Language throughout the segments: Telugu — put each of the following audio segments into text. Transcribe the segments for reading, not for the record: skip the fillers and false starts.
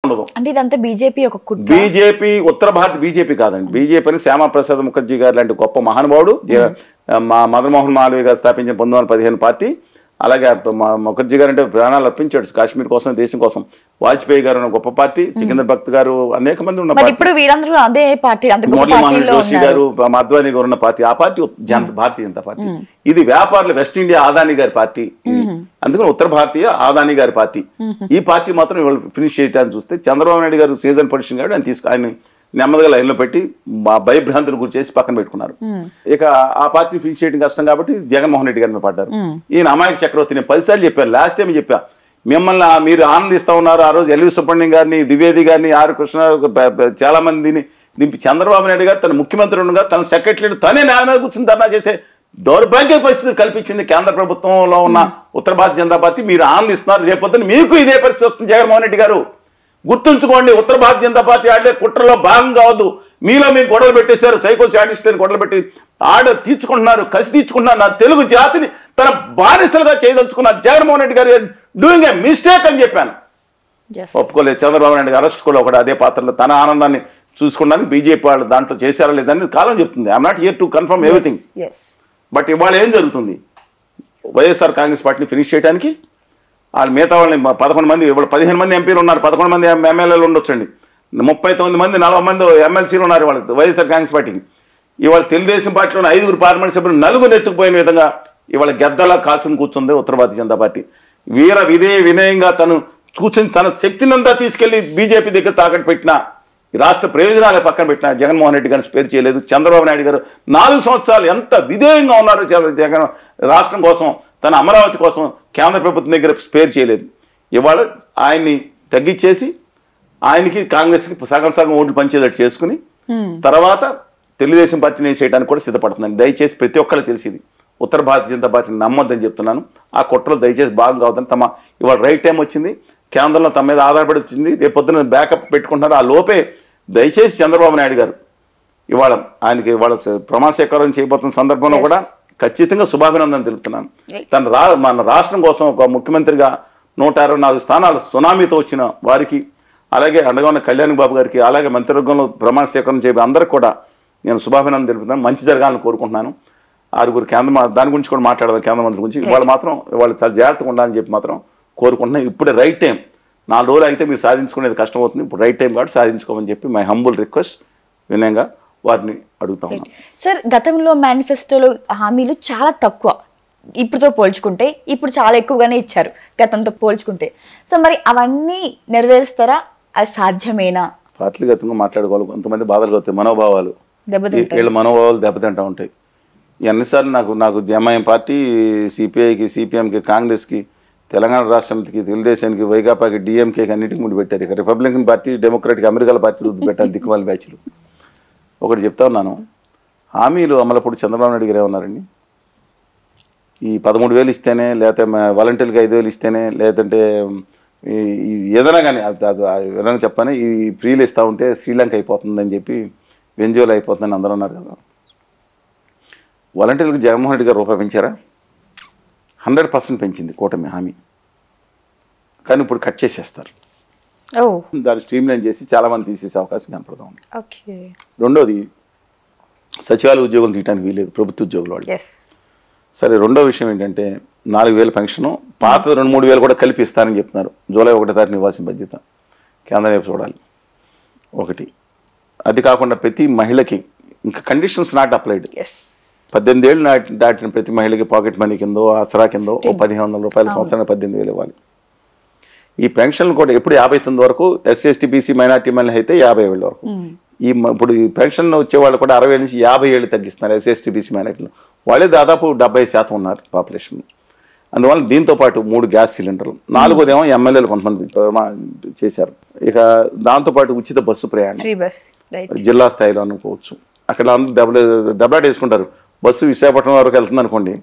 ఉండదు. అంటే ఇదంతా బీజేపీ ఒక కుట్ర. బీజేపీ ఉత్తర భారత బీజేపీ కాదండి. బీజేపీ అని శ్యామాప్రసాద్ ముఖర్జీ గారు లాంటి గొప్ప మహానుభావుడు, మదన్ మోహన్ మాలవీయ గారు స్థాపించిన 1915 పార్టీ. అలాగే ముఖర్జీ గారు అంటే ప్రాణాలు అర్పించాడు కాశ్మీర్ కోసం, దేశం కోసం. వాజ్పేయి గారు ఉన్న గొప్ప పార్టీ, సికిందర్ భక్త్ గారు, అనేక మంది ఉన్న పార్టీ. ఇప్పుడు వీరందరూ అదే పార్టీ, మురళీమోహన్ జోషి గారు, అద్వానీ గారు ఉన్న పార్టీ. ఆ పార్టీ భారతీయ జనతా పార్టీ. ఇది వ్యాపారులు వెస్ట్ ఇండియా ఆదానీ గారి పార్టీ. అందుకని ఉత్తర భారతీయ ఆదానీ గారి పార్టీ. ఈ పార్టీ మాత్రం ఇవాళ ఫినిష్ చేయడానికి చూస్తే చంద్రబాబు నాయుడు గారు సీజన్ పొజిషన్ గారు ఆయన నెమ్మదిగా లైన్లో పెట్టి భయభ్రాంతులు గురి చేసి పక్కన పెట్టుకున్నారు. ఇక ఆ పార్టీ ఫినిష్ చేయడం కష్టం కాబట్టి జగన్మోహన్ రెడ్డి గారి మీద పడ్డారు. ఈయన అమాయక చక్రవర్తి. నేను 10 సార్లు చెప్పాను, లాస్ట్ టైం చెప్పా, మిమ్మల్ని మీరు ఆనందిస్తా ఉన్నారు. ఆ రోజు ఎల్వి సుబ్రహ్మణ్యం గారిని, ద్వివేది గారిని, ఆర్ కృష్ణ, చాలా మందిని దింపి చంద్రబాబు నాయుడు గారు తన ముఖ్యమంత్రి ఉండగా తన సెక్రటరీ తనే నేల మీద కూర్చుని ధర్నా చేసే దౌర్భాగ్య పరిస్థితులు కల్పించింది కేంద్ర ప్రభుత్వంలో ఉన్న ఉత్తర భారతీయ జనతా పార్టీ. మీరు ఆనందిస్తున్నారు, రేపొద్దున మీకు ఇదే పరిస్థితి వస్తుంది. జగన్మోహన్ రెడ్డి గారు గుర్తుంచుకోండి, ఉత్తర భారతీయ జనతా పార్టీ ఆడే కుట్రలో భాగం కావద్దు. మీలో మీకు గొడవలు పెట్టేశారు, సైకో శాడిస్టులను గొడవలు పెట్టి తీర్చుకుంటున్నారు, కసి తీర్చుకుంటున్నారు. నా తెలుగు జాతిని తన బానిసలుగా చేయదలుచుకున్నారు. జగన్మోహన్ రెడ్డి గారు డూయింగ్ ఏ మిస్టేక్ అని చెప్పాను. ఒప్పుకోలేదు. చంద్రబాబు నాయుడు గారు అరెస్ట్ కూడా ఒకటి అదే పాత్రలో తన ఆనందాన్ని చూసుకోవడానికి బీజేపీ వాళ్ళు దాంట్లో చేశారా లేదని కాలం చెప్తుంది. I'm not here to confirm everything. But ఇవాళ ఏం జరుగుతుంది, వైఎస్ఆర్ కాంగ్రెస్ పార్టీని ఫినిష్ చేయడానికి వాళ్ళు మిగతా వాళ్ళని 11 మంది, ఇవాళ 15 మంది ఎంపీలు ఉన్నారు, 11 మంది ఎమ్మెల్యేలు ఉండొచ్చండి, 39 మంది 40 మంది ఎమ్మెల్సీలు ఉన్నారు వాళ్ళ వైఎస్ఆర్ కాంగ్రెస్ పార్టీకి. ఇవాళ తెలుగుదేశం పార్టీలో 5 పార్లమెంట్ సభ్యులు 4 ఎత్తుకుపోయిన విధంగా ఇవాళ గద్దలా కాల్చుని కూర్చుంది ఉత్తర భారతీయ జనతా పార్టీ. వినయంగా తను కూర్చొని తన శక్తినంతా తీసుకెళ్లి బీజేపీ దగ్గర తాకట్టు పెట్టిన, రాష్ట్ర ప్రయోజనాలే పక్కన పెట్టిన జగన్మోహన్ రెడ్డి గారిని స్పేర్ చేయలేదు. చంద్రబాబు నాయుడు గారు 4 సంవత్సరాలు ఎంత విధేయంగా ఉన్నారు జగన్ రాష్ట్రం కోసం, తన అమరావతి కోసం కేంద్ర ప్రభుత్వం దగ్గర స్పేర్ చేయలేదు. ఇవాళ ఆయన్ని తగ్గించేసి ఆయనకి కాంగ్రెస్కి సగం ఓట్లు పంచేటట్టు చేసుకుని తర్వాత తెలుగుదేశం పార్టీని చేయడానికి కూడా సిద్ధపడుతుందండి. దయచేసి ప్రతి ఒక్కరికి తెలిసింది, ఉత్తర భారతీయ జనతా పార్టీని నమ్మొద్దని చెప్తున్నాను. ఆ కుట్రలో దయచేసి భాగం కావద్దని ఇవాళ రైట్ టైం వచ్చింది, కేంద్రంలో తమ మీద ఆధారపడి వచ్చింది, రేపొద్దున బ్యాకప్ పెట్టుకుంటున్నారు. ఆ లోపే దయచేసి చంద్రబాబు నాయుడు గారు ఆయనకి ఇవాళ ప్రమాణ స్వీకారం చేయబోతున్న సందర్భంలో కూడా ఖచ్చితంగా శుభాభినందన తెలుపుతున్నాను. మన రాష్ట్రం కోసం ఒక ముఖ్యమంత్రిగా 164 స్థానాలు సునామీతో వచ్చిన వారికి, అలాగే అండగా ఉన్న కళ్యాణ్ బాబు గారికి, అలాగే మంత్రివర్గంలో ప్రమాణ స్వీకారం చేయబోయే అందరికీ కూడా నేను శుభాభినందన తెలుపుతున్నాను. మంచి జరగాలని కోరుకుంటున్నాను. 6 దాని గురించి కూడా మాట్లాడదాం, కేంద్ర మంత్రి గురించి. ఇవాళ చాలా జాగ్రత్తగా ఉండాలని చెప్పి మాత్రం కోరుకుంటున్నాను. ఇప్పుడే రైట్ టైం. 4 రోజులు అయితే మీరు సాధించుకునేది కష్టం అవుతుంది. ఇప్పుడు రైట్ టైం కాబట్టి సాధించుకోమని చెప్పి మై హంబుల్ రిక్వెస్ట్ వినయంగా వారిని అడుగుతా ఉన్నాను. సార్, గతంలో మేనిఫెస్టోలో హామీలు చాలా తక్కువ, ఇప్పుడుతో పోల్చుకుంటే ఇప్పుడు చాలా ఎక్కువగానే ఇచ్చారు గతంతో పోల్చుకుంటే. సో మరి అవన్నీ నెరవేరుస్తారా? అది సాధ్యమేనా? పార్టీగతంగా మాట్లాడుకోవాలి. కొంతమంది బాధలు అవుతాయి, మనోభావాలు, వీళ్ళ మనోభావాలు దెబ్బతింటూ ఉంటాయి. ఎన్నిసార్లు నాకు ఎంఐఎం పార్టీ, సిపిఐకి, సిపిఎంకి, కాంగ్రెస్కి, తెలంగాణ రాష్ట్రానికి, తెలుగుదేశానికి, వైకాపాకి, డిఎంకేకి అన్నిటికీ ముడి పెట్టారు. ఇక రిపబ్లికన్ పార్టీ, డెమోక్రాటిక్ అమెరికాల పార్టీలు పెట్టారు దిక్కుమాల బ్యాచ్లు. ఒకటి చెప్తా ఉన్నాను, హామీలు అమలప్పుడు చంద్రబాబు నాయుడు గారు ఏమన్నారండి, ఈ 13,000 ఇస్తేనే, లేకపోతే వాలంటీర్కి 5,000 ఇస్తేనే, లేదంటే ఏదైనా కానీ ఏదైనా చెప్పని ఈ ఫ్రీలు ఇస్తూ ఉంటే శ్రీలంక అయిపోతుందని చెప్పి, వెంజువల్ అయిపోతుందని అందరూ అన్నారు కదా. వాలంటీర్లకు జగన్మోహన్ రెడ్డి గారు రూపాయి పెంచారా? 100% పెంచింది కూటమి హామీ. కానీ ఇప్పుడు కట్ చేసేస్తారు. దాన్ని స్ట్రీమ్ లైన్ చేసి చాలామంది తీసేసే అవకాశం కనపడతా ఉంది. రెండోది, సచివాలయ ఉద్యోగులు తీయడానికి వీలేదు, ప్రభుత్వ ఉద్యోగుల వాళ్ళు. సరే, రెండో విషయం ఏంటంటే 4,000 పెన్షను, పాత 2-3 కూడా కలిపి ఇస్తారని చెప్తున్నారు. జూలై 1వ తారీఖున ఇవ్వాల్సిన బాధ్యత కేంద్రం వైపు చూడాలి. ఒకటి అది కాకుండా ప్రతి మహిళకి ఇంకా కండిషన్స్ నాట్ అప్లైడ్. 18 ఏళ్ళు దాటిన ప్రతి మహిళకి పాకెట్ మనీ కిందో, ఆసరా కిందో 1,500 రూపాయల సంవత్సరానికి 18,000 ఇవ్వాలి. ఈ పెన్షన్లు కూడా ఎప్పుడు 59 వరకు, ఎస్సీ ఎస్టీ బీసీ మైనార్టీ మహిళ అయితే 50 ఏళ్ళ వరకు. ఇప్పుడు ఈ పెన్షన్ వచ్చే వాళ్ళు కూడా 60 ఏళ్ళ నుంచి 50 ఏళ్ళు తగ్గిస్తున్నారు. ఎస్సీ ఎస్టీ బీసీ మైనార్టీలు వాళ్ళే దాదాపు 70% ఉన్నారు పాపులేషన్. అందువల్ల దీంతో పాటు 3 గ్యాస్ సిలిండర్లు, 4వదేమో ఎమ్మెల్యేలు కొంతమంది చేశారు. ఇక దాంతోపాటు ఉచిత బస్సు ప్రయాణం జిల్లా స్థాయిలో అనుకోవచ్చు. అక్కడ అందరూ దెబ్బలాట వేసుకుంటారు. బస్సు విశాఖపట్నం వరకు వెళ్తుంది అనుకోండి,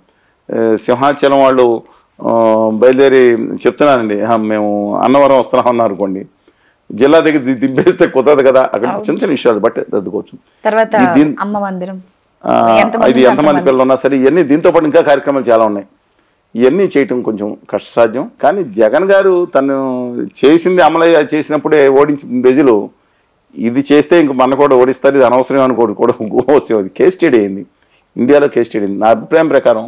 సింహాచలం వాళ్ళు బయలుదేరి చెప్తున్నానండి, మేము అన్నవరం వస్తున్నాం అన్నారు అనుకోండి, జిల్లా దగ్గర దింపేస్తే కుదరదు కదా. అక్కడ చిన్న చిన్న విషయాలు బట్టి రద్దుకోవచ్చు. ఇది ఎంతమంది పిల్లలు ఉన్నా సరే, ఇవన్నీ దీంతో పాటు ఇంకా కార్యక్రమాలు చాలా ఉన్నాయి. ఇవన్నీ చేయటం కొంచెం కష్టసాధ్యం. కానీ జగన్ గారు తను చేసింది అమలు చేసినప్పుడే ఓడించి ప్రజలు ఇది చేస్తే ఇంక మన కూడా ఓడిస్తారు, ఇది అనవసరం అనుకోడు కూడా వచ్చేది. కేస్ స్టడీ అయింది, ఇండియాలో కేస్ స్టడీ అయింది. నా అభిప్రాయం ప్రకారం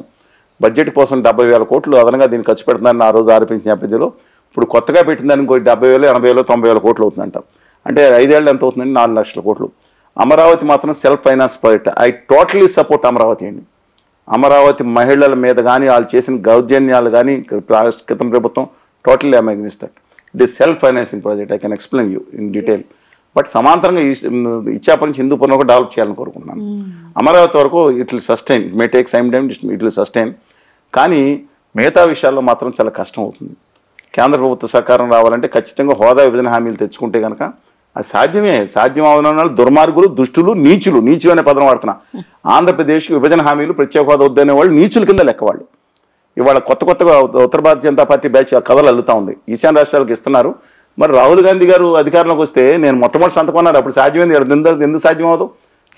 బడ్జెట్ కోసం 70,000 కోట్లు అదనంగా దీన్ని ఖర్చు పెడుతున్నారని ఆ రోజు ఆరోపించిన నేపథ్యంలో ఇప్పుడు కొత్తగా పెట్టిందని ఇంకో 70,000, 80,000, 90,000 కోట్లు అవుతుందంట. అంటే 5 ఏళ్ళు ఎంత అవుతుందండి? 4 లక్షల కోట్లు. అమరావతి మాత్రం self finance project. I totally support Amaravati అండి. అమరావతి మహిళల మీద కానీ వాళ్ళు చేసిన దౌర్జన్యాలు కానీ క్రితం ప్రభుత్వం totally I'm against that. It is self financing project. I can explain you in detail. But సమాంతరంగా ఇచ్చాప నుంచి హిందూపురం కూడా డెవలప్ చేయాలని కోరుకుంటున్నాను. అమరావతి వరకు it will sustain, it may take some time, it will sustain. కానీ మిగతా విషయాల్లో మాత్రం చాలా కష్టం అవుతుంది. కేంద్ర ప్రభుత్వ సహకారం రావాలంటే ఖచ్చితంగా హోదా విభజన హామీలు తెచ్చుకుంటే కనుక అది సాధ్యమే. సాధ్యం అవున దుర్మార్గులు, దుష్టులు, నీచులు, నీచు అనే పదం వాడుతున్నా. ఆంధ్రప్రదేశ్కి విభజన హామీలు, ప్రత్యేక హోదా వద్దనే వాళ్ళు నీచుల కింద లెక్కవాళ్ళు. ఇవాళ కొత్తగా ఉత్తర భారతీయ జనతా పార్టీ బ్యాచ్ కథలు అల్లుతా ఉంది. ఈశాన్య రాష్ట్రాలకు ఇస్తున్నారు. మరి రాహుల్ గాంధీ గారు అధికారంలోకి వస్తే నేను మొట్టమొదటి సంతకం అన్నారు. అప్పుడు సాధ్యమైంది, ఎందుకు సాధ్యం అవ్వదు?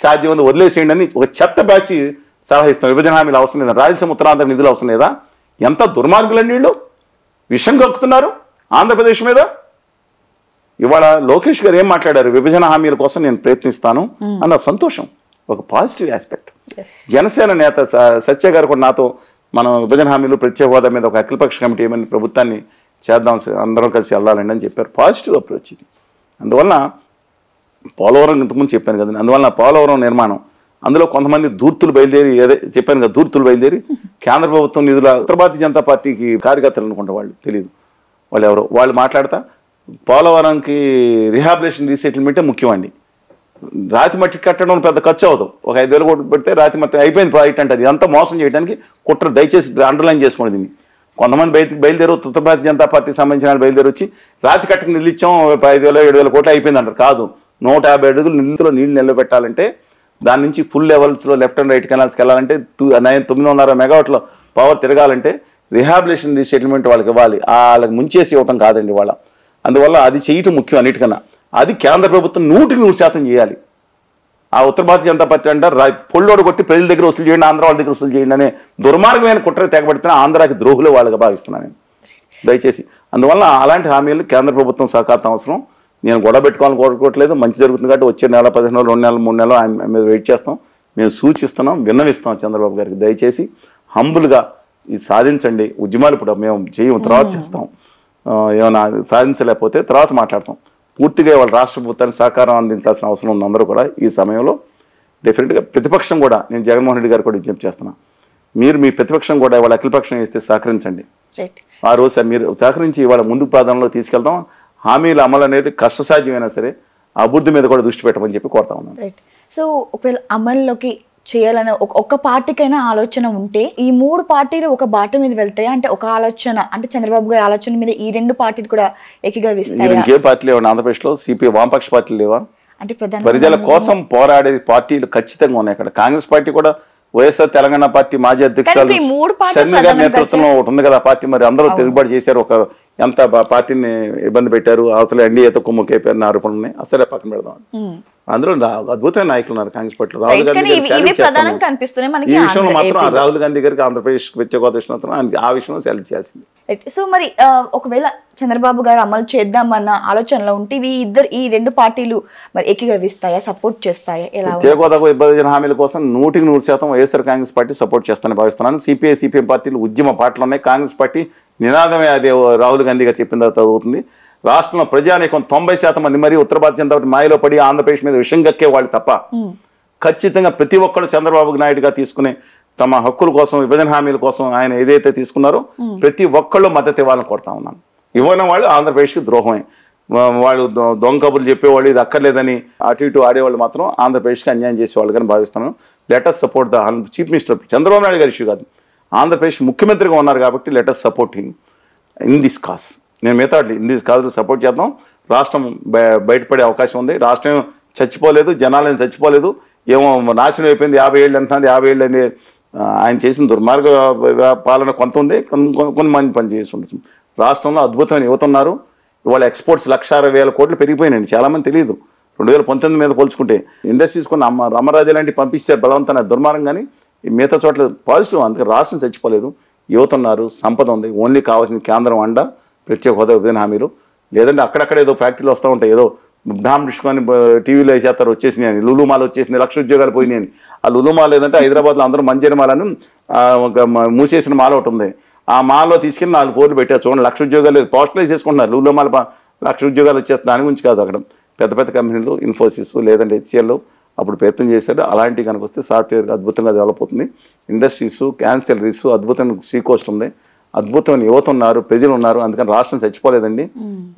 సాధ్యమైంది, వదిలేసేయండి అని ఒక చెత్త బ్యాచ్ సలహా ఇస్తాం. విభజన హామీలు అవసరం లేదా? రాయలసీమ ఉత్తరాంధ్ర నిధులు అవసరం లేదా? ఎంత దుర్మార్గులండి వీళ్ళు! విషం కక్కుతున్నారు ఆంధ్రప్రదేశ్ మీద. ఇవాళ లోకేష్ గారు ఏం మాట్లాడారు? విభజన హామీల కోసం నేను ప్రయత్నిస్తాను అన్న సంతోషం, ఒక పాజిటివ్ ఆస్పెక్ట్. జనసేన నేత సత్య గారు కూడా నాతో మనం విభజన హామీలు, ప్రత్యేక హోదా మీద ఒక అఖిలపక్ష కమిటీ ఏమని ప్రభుత్వాన్ని చేద్దాం, అందరం కలిసి వెళ్ళాలండి అని చెప్పారు. పాజిటివ్ అప్రోచ్ ఇది. అందువలన పోలవరం ఇంతకుముందు చెప్పాను కదండి, అందువలన పోలవరం నిర్మాణం అందులో కొంతమంది దూర్తులు బయలుదేరి, ఏదే చెప్పాను కదా, దూర్తులు బయలుదేరి కేంద్ర ప్రభుత్వం నిధుల ఉత్తర భారతీయ జనతా పార్టీకి కార్యకర్తలు అనుకుంటా, వాళ్ళు తెలియదు వాళ్ళు ఎవరో, వాళ్ళు మాట్లాడతా పోలవరంకి రిహాబిలేషన్ రీసెటిల్మెంటే ముఖ్యమండి. రాతి మట్టి కట్టడం పెద్ద ఖర్చు అవ్వదు. ఒక 5,000 కోట్లు పెడితే రాతి మట్టి అయిపోయింది ప్రాజెక్ట్ అంటే. అది అంతా మోసం చేయడానికి కుట్ర. దయచేసి అండర్లైన్ చేసుకోండి దీన్ని. కొంతమంది బయలుదేరు ఉత్తర భారతీయ జనతా పార్టీకి సంబంధించిన వాళ్ళు బయలుదేరి వచ్చి రాతి కట్టకి నిధులు ఇచ్చాం, 5,000, 7,000 కోట్లు అయిపోయింది అంటారు. కాదు, 150 అడుగులు నిధులో నీళ్లు నిలబెట్టాలంటే, దాని నుంచి ఫుల్ లెవెల్స్లో లెఫ్ట్ అండ్ రైట్ కెనాల్స్కి వెళ్ళాలంటే, 900 మెగావాట్ల పవర్ తిరగాలంటే రిహాబిలేషన్ రీసెటిల్మెంట్ వాళ్ళకి ఇవ్వాలి. వాళ్ళకి ముంచేసి ఇవ్వటం కాదండి వాళ్ళ. అందువల్ల అది చేయటం ముఖ్యం అన్నిటికన్నా. అది కేంద్ర ప్రభుత్వం 100% చేయాలి. ఆ ఉత్తర భారతీయ జనతా పార్టీ అంటారు పొళ్ళోడు కొట్టి ప్రజల దగ్గర వసూలు చేయండి, ఆంధ్ర వాళ్ళ దగ్గర వసూలు చేయండి అనే దుర్మార్గమైన కుట్ర తెగబడితే ఆంధ్రాకి ద్రోహులు వాళ్ళగా భావిస్తున్నాను నేను, దయచేసి. అందువల్ల అలాంటి హామీలు కేంద్ర ప్రభుత్వం సహకారం అవసరం. నేను గొడవ పెట్టుకోవాలని కోరుకోవట్లేదు. మంచి జరుగుతుంది కాబట్టి వచ్చే నెల, 15 నెలలు, 2 నెలలు, 3 నెలలు ఆయన మీద వెయిట్ చేస్తాం. మేము సూచిస్తున్నాం, విన్నవిస్తాం చంద్రబాబు గారికి. దయచేసి హంబుల్గా ఇది సాధించండి. ఉద్యమాలు ఇప్పుడు మేము చేయము, తర్వాత చేస్తాం. ఏమైనా సాధించలేకపోతే తర్వాత మాట్లాడతాం. పూర్తిగా వాళ్ళ రాష్ట్ర ప్రభుత్వానికి సహకారం అందించాల్సిన అవసరం ఉంది అందరూ కూడా. ఈ సమయంలో డెఫినెట్గా ప్రతిపక్షం కూడా, నేను జగన్మోహన్ రెడ్డి గారు కూడా విజ్ఞప్తి చేస్తున్నా, మీరు మీ ప్రతిపక్షం కూడా వాళ్ళ అఖిలపక్షం ఇస్తే సహకరించండి. ఆ రోజు సార్ మీరు సహకరించి వాళ్ళ ముందుకు ప్రాధాన్యంలో తీసుకెళ్తాం. హామీల అమలు అనేది కష్టసాధ్యమైనా సరే అభివృద్ధి మీద కూడా దృష్టి పెట్టమని చెప్పి కోరుతా ఉన్నాను. సో ఒకవేళ అమల్లోకి చేయాలని ఒక్క పార్టీకైనా ఆలోచన ఉంటే ఈ 3 పార్టీలు ఒక బాట మీద వెళ్తాయి అంటే, ఒక ఆలోచన అంటే చంద్రబాబు గారి ఆలోచన మీద ఈ 2 పార్టీలు కూడా ఏకీభవిస్తాయి. ఇంకే పార్టీలు లేవా ఆంధ్రప్రదేశ్లో? సిపిఐ వామపక్ష పార్టీలు లేవా? అంటే ప్రజల కోసం పోరాడే పార్టీలు ఖచ్చితంగా ఉన్నాయి ఇక్కడ. కాంగ్రెస్ పార్టీ కూడా, వైఎస్ఆర్ తెలంగాణ పార్టీ మాజీ అధ్యక్షురాలు షర్మిల గారి నేతృత్వంలో ఒకటి ఉంది కదా పార్టీ. మరి అందరూ తిరుగుబాటు చేశారు. ఒక ఎంత పార్టీని ఇబ్బంది పెట్టారు. అసలు ఎన్డీఏతో కుమ్ముకైపోయారని ఆరోపణలు ఉన్నాయి. అసలే పక్కన పెడదాం. అందులో అద్భుతమైన నాయకులు ఉన్నారు కాంగ్రెస్ పార్టీలో. రాహుల్ గాంధీ ఈ విషయంలో మాత్రం రాహుల్ గాంధీ గారికి ఆంధ్రప్రదేశ్ ప్రత్యేక ఆ విషయంలో సెలెక్ట్ చేయాల్సింది. సో మరి ఒకవేళ చంద్రబాబు గారు అమలు చేద్దామన్న ఆలోచనలో ఉంటే ఈ 2 పార్టీలు మరి ఏకీభవిస్తాయా, సపోర్ట్ చేస్తాయా? ప్రత్యేక హోదాకు విభజన హామీల కోసం 100% వైఎస్ఆర్ కాంగ్రెస్ పార్టీ సపోర్ట్ చేస్తానని భావిస్తున్నాను. సిపిఐ, సిపిఎం పార్టీలు ఉద్యమ పాటలు ఉన్నాయి. కాంగ్రెస్ పార్టీ నినాదమే అదే రాహుల్ గాంధీ గారు చెప్పిన తర్వాత అవుతుంది. రాష్ట్రంలో ప్రజానీకం 90% మంది మరి ఉత్తర భారతీయ జనతా పార్టీ మాయలో పడి ఆంధ్రప్రదేశ్ మీద విషం గక్కే వాళ్ళు తప్ప ఖచ్చితంగా ప్రతి ఒక్కరు చంద్రబాబు నాయుడుగా తీసుకునే తమ హక్కుల కోసం, విభజన హామీల కోసం ఆయన ఏదైతే తీసుకున్నారో ప్రతి ఒక్కళ్ళు మద్దతు ఇవ్వాలని కోరుతా ఉన్నాను. ఇవ్వని వాళ్ళు ఆంధ్రప్రదేశ్కి ద్రోహమే. వాళ్ళు దొంగ కబుర్లు చెప్పేవాళ్ళు, ఇది అక్కర్లేదని అటు ఇటు ఆడేవాళ్ళు మాత్రం ఆంధ్రప్రదేశ్కి అన్యాయం చేసేవాళ్ళు కానీ భావిస్తున్నాను. Let us support the chief minister Chandrababu Naidu గారి ఇష్యూ కాదు, ఆంధ్రప్రదేశ్ ముఖ్యమంత్రిగా ఉన్నారు కాబట్టి let us support him in this cause. నేను మిగతా ఇన్ దిస్ కాజ్ సపోర్ట్ చేద్దాం. రాష్ట్రం బయటపడే అవకాశం ఉంది. రాష్ట్రం చచ్చిపోలేదు, జనాలను చచ్చిపోలేదు. ఏమో నాశనం అయిపోయింది 50 ఏళ్ళు అంటున్నది. 50 ఏళ్ళు అనే ఆయన చేసిన దుర్మార్గ పాలన కొంత ఉంది, కొన్ని మంది పని చేసి ఉండొచ్చు. రాష్ట్రంలో అద్భుతమైన యువత ఉన్నారు. ఇవాళ ఎక్స్పోర్ట్స్ 1,60,000 కోట్లు పెరిగిపోయినాయండి. చాలామంది తెలియదు. 2019 మీద పోల్చుకుంటే ఇండస్ట్రీస్ కొన్ని రామరాజు లాంటివి పంపిస్తారు బలవంతమైన దుర్మార్గం. కానీ మిగతా చోట్ల పాజిటివ్. అందుకే రాష్ట్రం చచ్చిపోలేదు. యువత ఉన్నారు, సంపద ఉంది. ఓన్లీ కావాల్సిన కేంద్రం అండ, ప్రత్యేక హోదా, విభజన హామీలు. లేదంటే అక్కడక్కడ ఏదో ఫ్యాక్టరీలు వస్తూ ఉంటాయి, ఏదో డామ్ డిస్కొని టీవీలో వేసేస్తారు, వచ్చేసినాయి, లులు మాల్ వచ్చేసింది, 1,00,000 ఉద్యోగాలు పోయినాయి. ఆ లులు మాల్ ఏదంటే హైదరాబాద్లో అందరూ మంజరి మాలను మూసేసిన మాల్ ఒకటి ఉంది. ఆ మాల్లో తీసుకెళ్ళి 4 ఫ్లోర్లు పెట్టారు. చూడండి, 1,00,000 ఉద్యోగాలు లేదు, పోస్టలైజ్ చేసుకుంటున్నారు. లులు మాల్ 1,00,000 ఉద్యోగాలు వచ్చేస్తుంది. దాని గురించి కాదు, అక్కడ పెద్ద పెద్ద కంపెనీలు, ఇన్ఫోసిస్ లేదంటే హెచ్సిఎల్ అప్పుడు ప్రయత్నం చేశారు. అలాంటివి కనుక వస్తే సాఫ్ట్వేర్ అద్భుతంగా డెవలప్ అవుతుంది. ఇండస్ట్రీస్, క్యాన్సలరీస్, అద్భుతమైన సీ కోస్ట్ ఉంది, అద్భుతమైన యువత ఉన్నారు, ప్రజలు ఉన్నారు. అందుకని రాష్ట్రం చచ్చిపోలేదండి.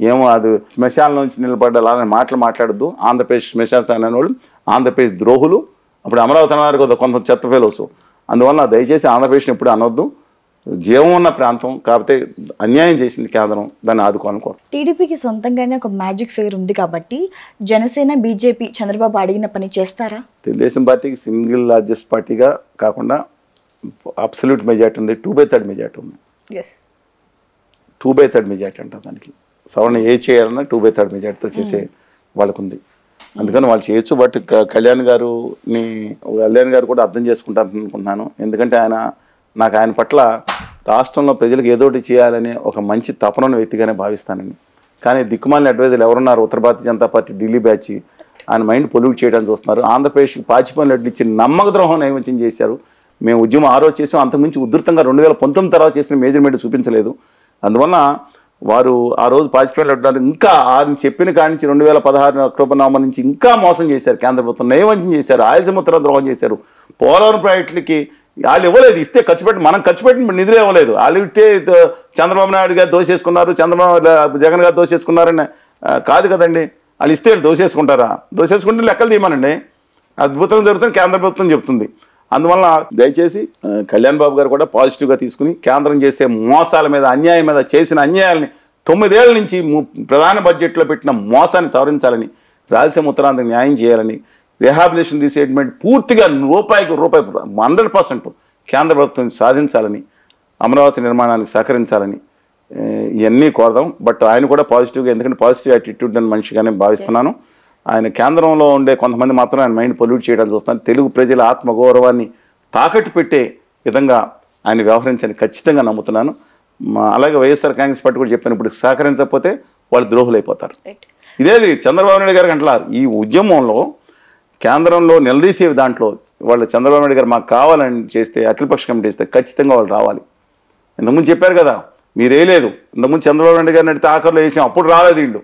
ఏమో అది శ్మశానం నుంచి నిలబడ్డ అలానే మాట్లాడద్దు. ఆంధ్రప్రదేశ్ శ్మశానం అనేవాళ్ళు ఆంధ్రప్రదేశ్ ద్రోహులు. అప్పుడు అమరావతి అన్నారు కదా కొంత చెత్త ఫెలోస్. అందువల్ల దయచేసి ఆంధ్రప్రదేశ్ని ఎప్పుడు అనొద్దు. జీవం ఉన్న ప్రాంతం కాకపోతే అన్యాయం చేసింది కేంద్రం, దాన్ని ఆదుకోవాలనుకో. టీడీపీకి సొంతంగానే ఒక మ్యాజిక్ ఫిగర్ ఉంది కాబట్టి జనసేన, బీజేపీ చంద్రబాబు అడిగిన పని చేస్తారా? తెలుగుదేశం పార్టీకి సింగిల్ లార్జెస్ట్ పార్టీగా కాకుండా అబ్సల్యూట్ మెజార్టీ ఉంది, 2/3 మెజార్టీ ఉంది. 2/3 మెజార్టీ అంటారు దానికి. సవరణ ఏ చేయాలన్నా 2/3 మెజార్టీతో చేసే వాళ్ళకు ఉంది. అందుకని వాళ్ళు చేయొచ్చు. బట్ కళ్యాణ్ గారు కూడా అర్థం చేసుకుంటారు అనుకుంటున్నాను. ఎందుకంటే ఆయన పట్ల రాష్ట్రంలో ప్రజలకు ఏదో ఒకటి చేయాలనే ఒక మంచి తపనను వ్యక్తిగానే భావిస్తానని. కానీ దిక్కుమాలిన అడ్వైజర్లు ఎవరున్నారు? ఉత్తర భారతీయ జనతా పార్టీ ఢిల్లీ బ్యాచ్ ఆయన మైండ్ పొల్యూట్ చేయడానికి చూస్తున్నారు. ఆంధ్రప్రదేశ్కి పాచిపనులు ఇచ్చి నమ్మక ద్రోహం నైవంచం చేశారు. మేము ఉద్యమం ఆ రోజు చేసాం, అంతకుమించి ఉధృతంగా 2019 తర్వాత చేసిన మేజర్మెంట్ చూపించలేదు. అందువల్ల వారు ఆ రోజు పాచిపనులు అడ్డానికి ఇంకా ఆయన చెప్పిన కాడి నుంచి 2016 అక్టోబర్ నవంబర్ నుంచి ఇంకా మోసం చేశారు. కేంద్ర ప్రభుత్వం నైవంచం చేశారు, ఆయసముద్ర ద్రోహం చేశారు. పోలవరం ప్రాజెక్టులకి వాళ్ళు ఇవ్వలేదు, ఇస్తే మనం ఖర్చు పెట్టిన నిధులు ఇవ్వలేదు. వాళ్ళు ఇస్తే చంద్రబాబు నాయుడు గారు దోసేసుకున్నారు, జగన్ గారు దోసేసుకున్నారని కాదు కదండి. వాళ్ళు ఇస్తే దోసేసుకుంటారా? దోసేసుకుంటే లెక్కలు తీయమనండి. అద్భుతంగా జరుగుతుంది, కేంద్ర ప్రభుత్వం చెప్తుంది. అందువల్ల దయచేసి కళ్యాణ్ బాబు గారు కూడా పాజిటివ్గా తీసుకుని కేంద్రం చేసే మోసాల మీద, అన్యాయం మీద, చేసిన అన్యాయాలని 9 ఏళ్ల నుంచి ప్రధాన బడ్జెట్లో పెట్టిన మోసాన్ని సవరించాలని, రాయలసీమ ఉత్తరాంధ్ర న్యాయం చేయాలని, రిహాబిలిటేషన్ రీసెటిల్మెంట్ పూర్తిగా రూపాయికి 100% కేంద్ర ప్రభుత్వం సాధించాలని, అమరావతి నిర్మాణానికి సహకరించాలని ఇవన్నీ కోరదాం. బట్ ఆయన కూడా పాజిటివ్గా, ఎందుకంటే పాజిటివ్ యాటిట్యూడ్ అని మనిషిగానే భావిస్తున్నాను. ఆయన కేంద్రంలో ఉండే కొంతమంది మాత్రం ఆయన మైండ్ పొల్యూట్ చేయడానికి చూస్తున్నారు. తెలుగు ప్రజల ఆత్మగౌరవాన్ని తాకట్టు పెట్టే విధంగా ఆయన వ్యవహరించని ఖచ్చితంగా నమ్ముతున్నాను. అలాగే వైఎస్ఆర్ కాంగ్రెస్ పార్టీ కూడా చెప్పాను, ఇప్పుడు సహకరించకపోతే వాళ్ళు ద్రోహులైపోతారు. ఇదేది చంద్రబాబు నాయుడు గారికి అంటున్నారు. ఈ ఉద్యమంలో కేంద్రంలో నిలదీసే దాంట్లో వాళ్ళు చంద్రబాబు నాయుడు గారు మాకు కావాలని చేస్తే, అఖిలపక్ష కమిటీ ఇస్తే ఖచ్చితంగా వాళ్ళు రావాలి. ఇంతకుముందు చెప్పారు కదా, మీరు వేయలేదు. ఇంతకుముందు చంద్రబాబు నాయుడు గారిని అడిగితే ఆఖరిలో వేసాం, అప్పుడు రాలేదు వీళ్ళు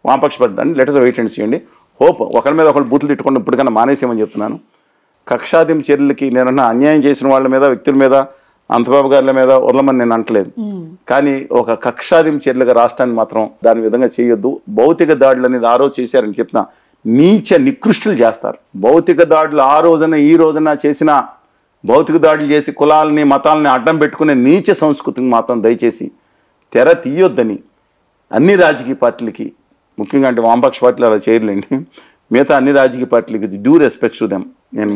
వామపక్ష పడ్డాన్ని. లెటర్స్ వెయిట్ అండ్ చేయండి. హోప్ ఒకరి మీద ఒకరు బూతులు తిట్టుకుంటే ఇప్పటికన్నా మానేసేమని చెప్తున్నాను. కక్షాదిం చర్యలకి నేనన్నా అన్యాయం చేసిన వాళ్ళ మీద, వ్యక్తుల మీద, అంతబాబు గారుల మీద ఉర్లమని నేను అంటలేదు. కానీ ఒక కక్షాదిం చర్యలుగా రాష్ట్రాన్ని మాత్రం దాని విధంగా చేయొద్దు. భౌతిక దాడులు అనేది ఆ రోజు చేశారని చెప్తున్నా, నీచ నికృష్టులు చేస్తారు. భౌతిక దాడులు ఆ రోజున ఈ రోజున చేసిన భౌతిక దాడులు చేసి కులాలని, మతాలని అడ్డం పెట్టుకునే నీచ సంస్కృతికి మాత్రం దయచేసి తెర తీయొద్దని అన్ని రాజకీయ పార్టీలకి, ముఖ్యంగా అంటే వామపక్ష పార్టీలు అలా చేయలేండి, మిగతా అన్ని రాజకీయ పార్టీలకి డ్యూ రెస్పెక్ట్ టు దెమ్ నేను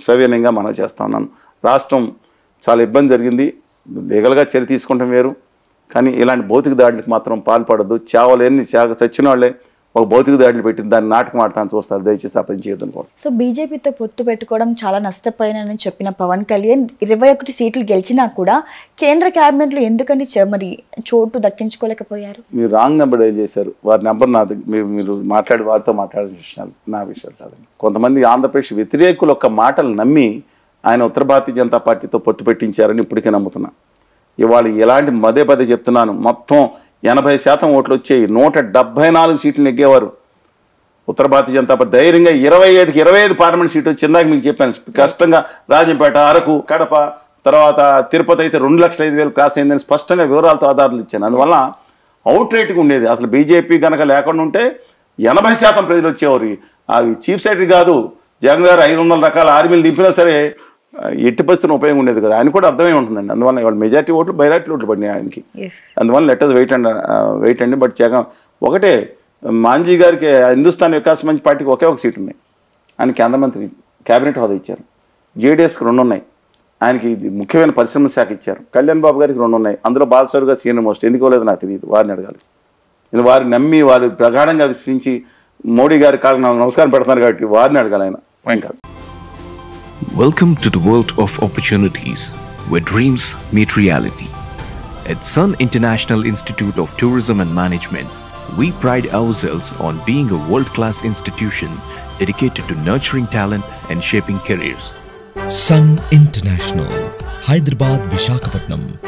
సవినయంగా మనం చేస్తా ఉన్నాను. రాష్ట్రం చాలా ఇబ్బంది జరిగింది, లీగల్గా చర్య తీసుకుంటాం వేరు, కానీ ఇలాంటి భౌతిక దాడులకు మాత్రం పాల్పడద్దు. చావలేని చచ్చిన వాళ్ళే ఒక భౌతిక దాడులు పెట్టి దాన్ని నాటకం ఆడతాను చూస్తారు. దయచేసి ఆ పని చేయొద్దు అనుకోండి. సో బీజేపీతో పొత్తు పెట్టుకోవడం చాలా నష్టపోయినని చెప్పిన పవన్ కళ్యాణ్ 21 సీట్లు గెలిచినా కూడా కేంద్ర క్యాబినెట్లో ఎందుకని మరి చోటు దక్కించుకోలేకపోయారు? మీరు రాంగ్ నెంబర్ డైల్ చేశారు. వారి నెంబర్ నాది, మీరు వారితో మాట్లాడే విషయాలు నా విషయాలు కాదండి. కొంతమంది ఆంధ్రప్రదేశ్ వ్యతిరేకులు ఒక్క మాటలు నమ్మి ఆయన ఉత్తర భారతీయ జనతా పార్టీతో పొత్తు పెట్టించారని ఇప్పటికే నమ్ముతున్నా. ఇవాళ ఎలాంటి పదే చెప్తున్నాను, మొత్తం 80% ఓట్లు వచ్చాయి. 174 సీట్లు నెగ్గేవారు ఉత్తర భారతీయ జనతా పార్టీ. ధైర్యంగా 25కి 25 పార్లమెంట్ సీట్లు వచ్చిందాక మీకు చెప్పాను. కష్టంగా రాజంపేట, అరకు, కడప, తర్వాత తిరుపతి అయితే 2,05,000 క్రాస్ అయిందని స్పష్టంగా వివరాలతో ఆధారాలు ఇచ్చాను. అందువల్ల అవుట్ రేట్గా ఉండేది. అసలు బీజేపీ కనుక లేకుండా ఉంటే 80% ప్రజలు వచ్చేవారు. అవి చీఫ్ సెక్రటరీ కాదు, జగన్ గారు 500 రకాల ఆర్మీలు దింపినా సరే ఎట్టి పరిస్థితులు ఉపయోగం ఉండేది కదా. ఆయన కూడా అర్థమై ఉంటుందండి. అందువల్ల ఇవాళ మెజార్టీ ఓట్లు బైరాటీ ఓట్లు పడినాయి ఆయనకి. అందువల్ల లెటర్స్ వెయిట్ అండి. బట్ జగన్ ఒకటే, మాంజీ గారికి హిందుస్థాన్ వికాస్ మంచి పార్టీకి ఒకే ఒక సీట్ ఉంది. ఆయన కేంద్ర మంత్రి క్యాబినెట్ హోదా ఇచ్చారు. జేడీఎస్కి 2 ఉన్నాయి. ఆయనకి ముఖ్యమైన పరిశ్రమల శాఖ ఇచ్చారు. కళ్యాణ్ బాబు గారికి 2 ఉన్నాయి. అందులో బాలసారు గారు సీనియర్ మోస్ట్. ఎందుకో లేదు నాకు తెలియదు, వారిని అడగాలి. వారిని నమ్మి వారు ప్రగాఢంగా విశ్వసించి మోడీ గారి కాళ్ళకి నమస్కారం పెడుతున్నారు కాబట్టి వారిని అడగాలి. ఆయన ఏం కాదు. Welcome to the world of opportunities. where dreams meet reality. At Sun International Institute of Tourism and Management, we pride ourselves on being a world-class institution dedicated to nurturing talent and shaping careers. Sun International, Hyderabad, Visakhapatnam.